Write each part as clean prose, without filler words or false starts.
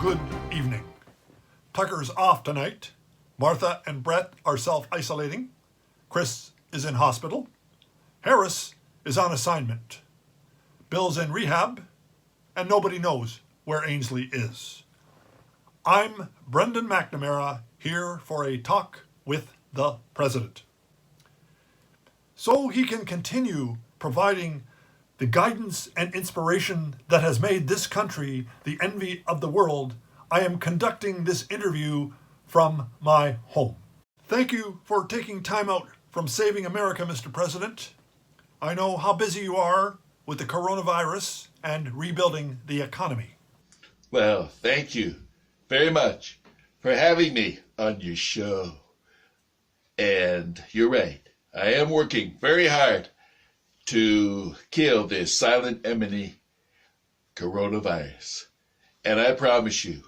Good evening. Tucker's off tonight. Martha and Brett are self-isolating. Chris is in hospital. Harris is on assignment. Bill's in rehab, and nobody knows where Ainsley is. I'm Brendan McNamara, here for a talk with the President. So he can continue providing the guidance and inspiration that has made this country the envy of the world, I am conducting this interview from my home. Thank you for taking time out from saving America, Mr. President. I know how busy you are with the coronavirus and rebuilding the economy. Well, thank you very much for having me on your show. And you're right, I am working very hard to kill this silent enemy, coronavirus. And I promise you,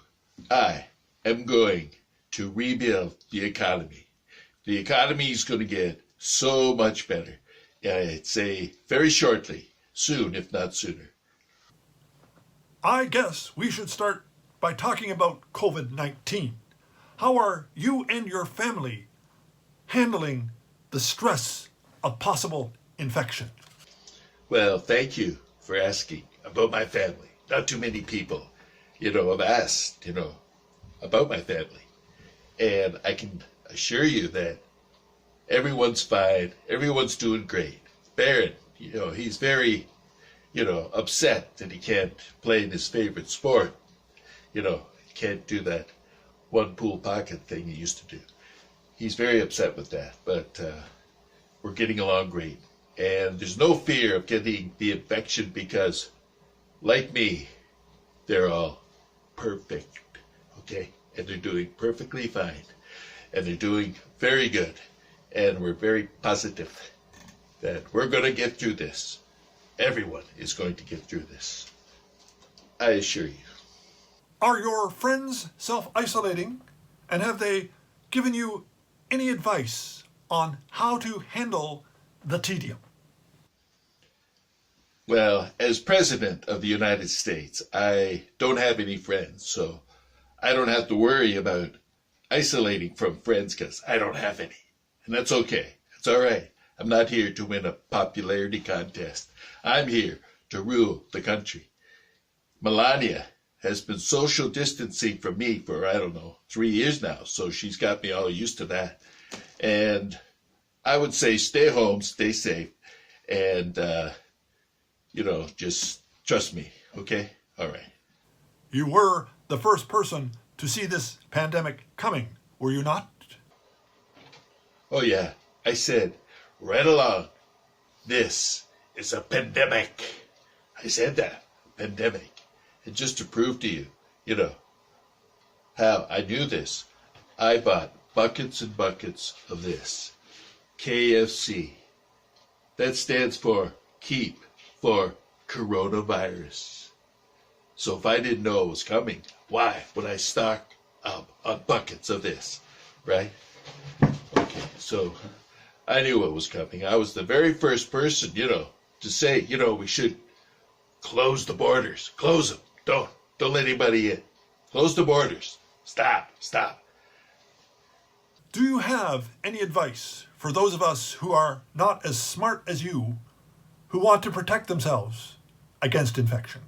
I am going to rebuild the economy. The economy is going to get so much better. I'd say very shortly, soon, if not sooner. I guess we should start by talking about COVID-19. How are you and your family handling the stress of possible infection? Well, thank you for asking about my family. Not too many people, have asked, about my family. And I can assure you that everyone's fine. Everyone's doing great. Barron, he's very, upset that he can't play in his favorite sport. He can't do that one pool pocket thing he used to do. He's very upset with that, but we're getting along great. And there's no fear of getting the infection because, like me, they're all perfect, okay? And they're doing perfectly fine. And they're doing very good. And we're very positive that we're going to get through this. Everyone is going to get through this. I assure you. Are your friends self-isolating, and have they given you any advice on how to handle the tedium? Well, as President of the United States, I don't have any friends, so I don't have to worry about isolating from friends because I don't have any. And that's okay. It's all right. I'm not here to win a popularity contest. I'm here to rule the country. Melania has been social distancing from me for, 3 years now, so she's got me all used to that. And I would say stay home, stay safe, and, just trust me, okay? All right. You were the first person to see this pandemic coming, were you not? Oh, yeah. I said right along, this is a pandemic. I said that, pandemic. And just to prove to you, how I knew this, I bought buckets and buckets of this. KFC. That stands for keep for coronavirus. So if I didn't know it was coming, why would I stock up on buckets of this, right? Okay, so I knew what was coming. I was the very first person, to say, we should close the borders. Close them. Don't let anybody in. Close the borders. Stop. Do you have any advice for those of us who are not as smart as you, who want to protect themselves against infection?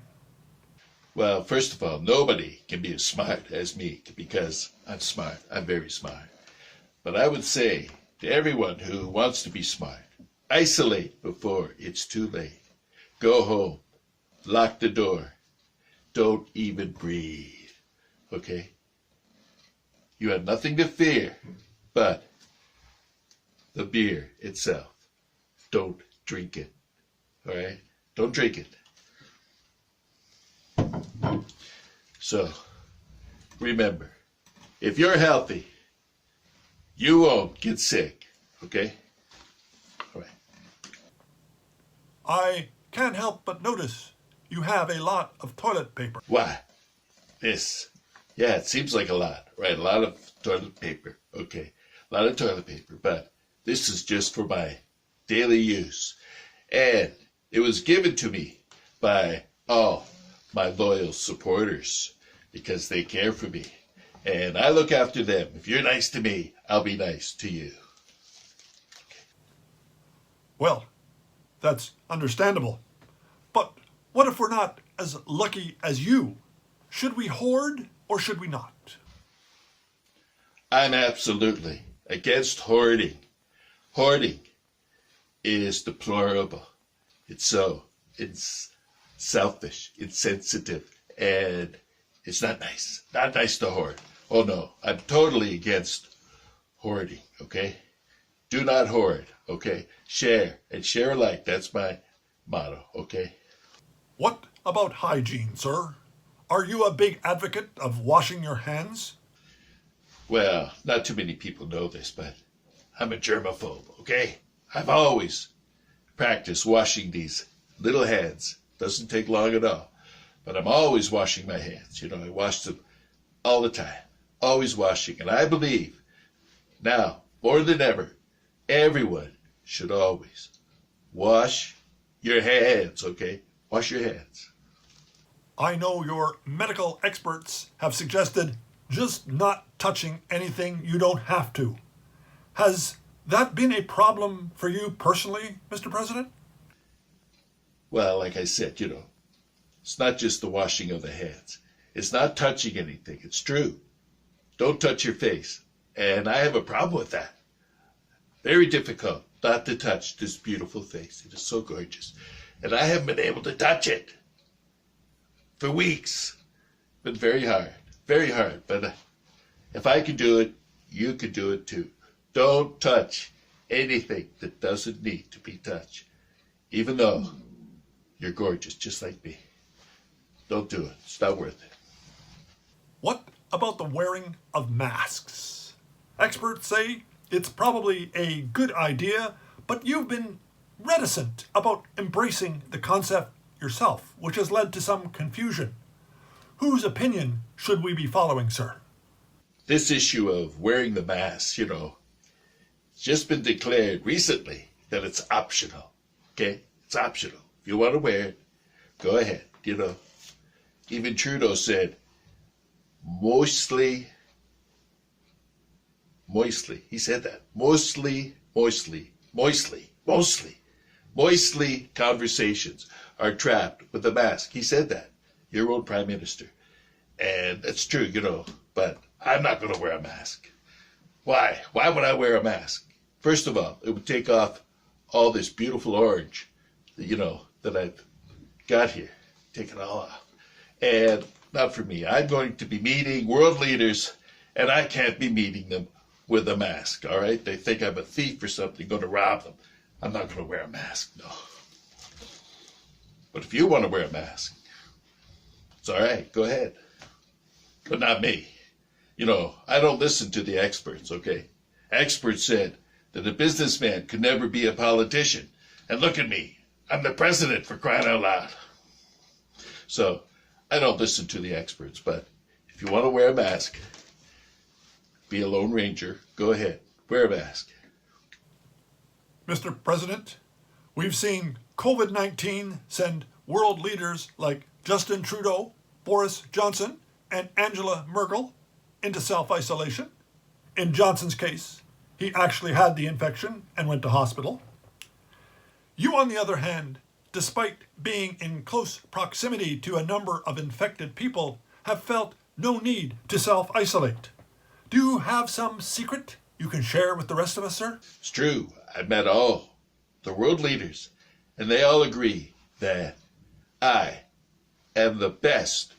Well, first of all, nobody can be as smart as me because I'm smart. I'm very smart. But I would say to everyone who wants to be smart, isolate before it's too late. Go home. Lock the door. Don't even breathe. Okay? You have nothing to fear but the beer itself. Don't drink it. All right? Don't drink it. So, remember, if you're healthy, you won't get sick. Okay? All right. I can't help but notice you have a lot of toilet paper. Why? This. Yeah, it seems like a lot, right? A lot of toilet paper. Okay. A lot of toilet paper. But this is just for my daily use. And it was given to me by all my loyal supporters. because they care for me. And I look after them. If you're nice to me, I'll be nice to you. Well, that's understandable. But what if we're not as lucky as you? Should we hoard or should we not? I'm absolutely against hoarding. Hoarding is deplorable. It's selfish, insensitive, and it's not nice. Not nice to hoard. Oh no, I'm totally against hoarding, okay? Do not hoard, okay? Share, and share alike. That's my motto, okay? What about hygiene, sir? Are you a big advocate of washing your hands? Well, not too many people know this, but I'm a germaphobe, okay? I've always practiced washing these little hands. Doesn't take long at all. But I'm always washing my hands. You know, I wash them all the time. Always washing. And I believe now, more than ever, everyone should always wash your hands, okay? Wash your hands. I know your medical experts have suggested just not touching anything you don't have to. Has that been a problem for you personally, Mr. President? Well, like I said, you know, it's not just the washing of the hands. It's not touching anything. It's true. Don't touch your face. And I have a problem with that. Very difficult not to touch this beautiful face. It is so gorgeous. And I haven't been able to touch it for weeks. Been very hard. Very hard. But if I can do it, you can do it too. Don't touch anything that doesn't need to be touched. Even though you're gorgeous, just like me. Don't do it. It's not worth it. What about the wearing of masks? Experts say it's probably a good idea, but you've been reticent about embracing the concept yourself, which has led to some confusion. Whose opinion should we be following, sir? This issue of wearing the mask, you know, it's just been declared recently that it's optional. Okay? It's optional. If you want to wear it, go ahead. You know, even Trudeau said, moistly, he said that, moistly conversations are trapped with a mask. He said that, your own prime minister. And that's true, you know, but I'm not going to wear a mask. Why? Why would I wear a mask? First of all, it would take off all this beautiful orange, you know, that I've got here. Take it all off. And not for me. I'm going to be meeting world leaders, and I can't be meeting them with a mask, all right? They think I'm a thief or something, going to rob them. I'm not going to wear a mask, no. But if you want to wear a mask, it's all right, go ahead. But not me. You know, I don't listen to the experts, okay? Experts said that a businessman could never be a politician. And look at me. I'm the president, for crying out loud. So, I don't listen to the experts, but if you want to wear a mask, be a Lone Ranger, go ahead, wear a mask. Mr. President, we've seen COVID-19 send world leaders like Justin Trudeau, Boris Johnson, and Angela Merkel into self-isolation. In Johnson's case, he actually had the infection and went to hospital. You, on the other hand, despite being in close proximity to a number of infected people, have felt no need to self-isolate. Do you have some secret you can share with the rest of us, sir? It's true. I've met all the world leaders, and they all agree that I am the best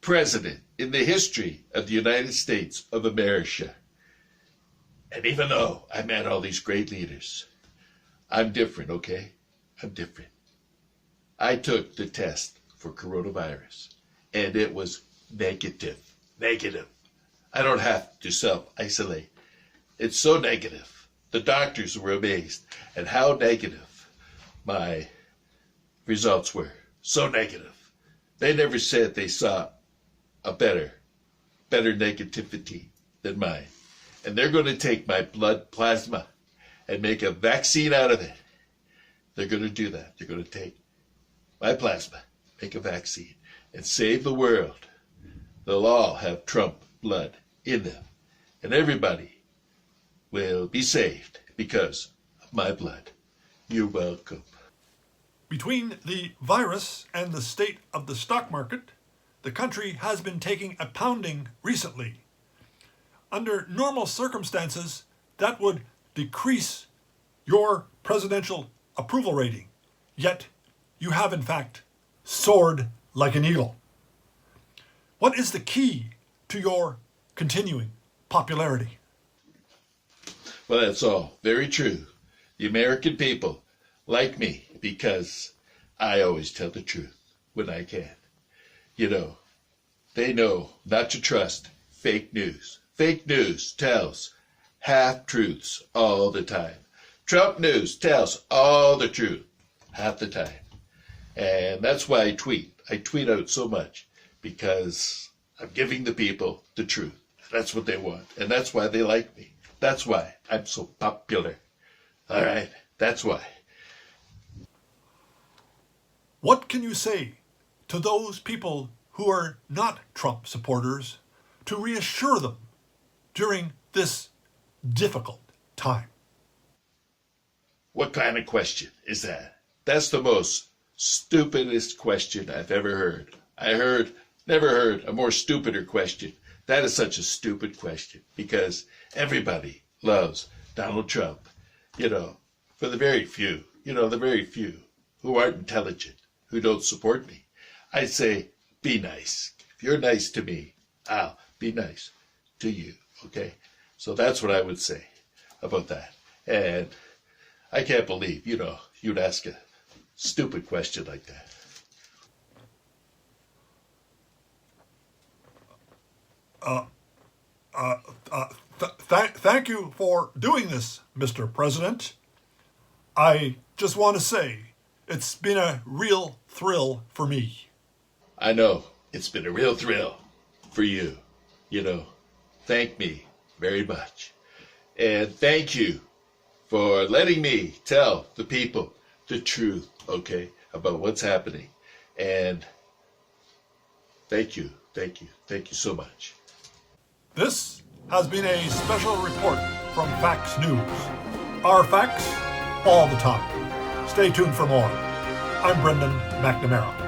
president in the history of the United States of America. And even though I met all these great leaders, I'm different, okay? I'm different. I took the test for coronavirus, and it was negative. Negative. I don't have to self-isolate. It's so negative. The doctors were amazed at how negative my results were. So negative. They never said they saw a better negativity than mine. And they're going to take my blood plasma and make a vaccine out of it. They're going to do that. They're going to take my plasma, make a vaccine, and save the world they'll all have Trump blood in them. And everybody will be saved because of my blood. You're welcome. Between the virus and the state of the stock market, the country has been taking a pounding recently. Under normal circumstances, that would decrease your presidential approval rating. Yet, you have in fact soared like an eagle. What is the key to your continuing popularity? Well, that's all very true. The American people like me because I always tell the truth when I can. You know, they know not to trust fake news. Fake news tells half-truths all the time. Trump news tells all the truth half the time. And that's why I tweet. I tweet out so much because I'm giving the people the truth. That's what they want. And that's why they like me. That's why I'm so popular. All right, that's why. What can you say to those people who are not Trump supporters to reassure them during this difficult time? What kind of question is that? That's the most stupidest question I've ever heard. Never heard a more stupider question. That is such a stupid question because everybody loves Donald Trump. You know, for the very few who aren't intelligent, who don't support me, I say, be nice. If you're nice to me, I'll be nice to you, okay? So that's what I would say about that. And I can't believe, you'd ask a stupid question like that. Thank you for doing this, Mr. President. I just want to say it's been a real thrill for me. I know it's been a real thrill for you. Thank me very much. And thank you for letting me tell the people the truth, okay, about what's happening. And thank you so much. This has been a special report from Facts News. Our facts, all the time. Stay tuned for more. I'm Brendan McNamara.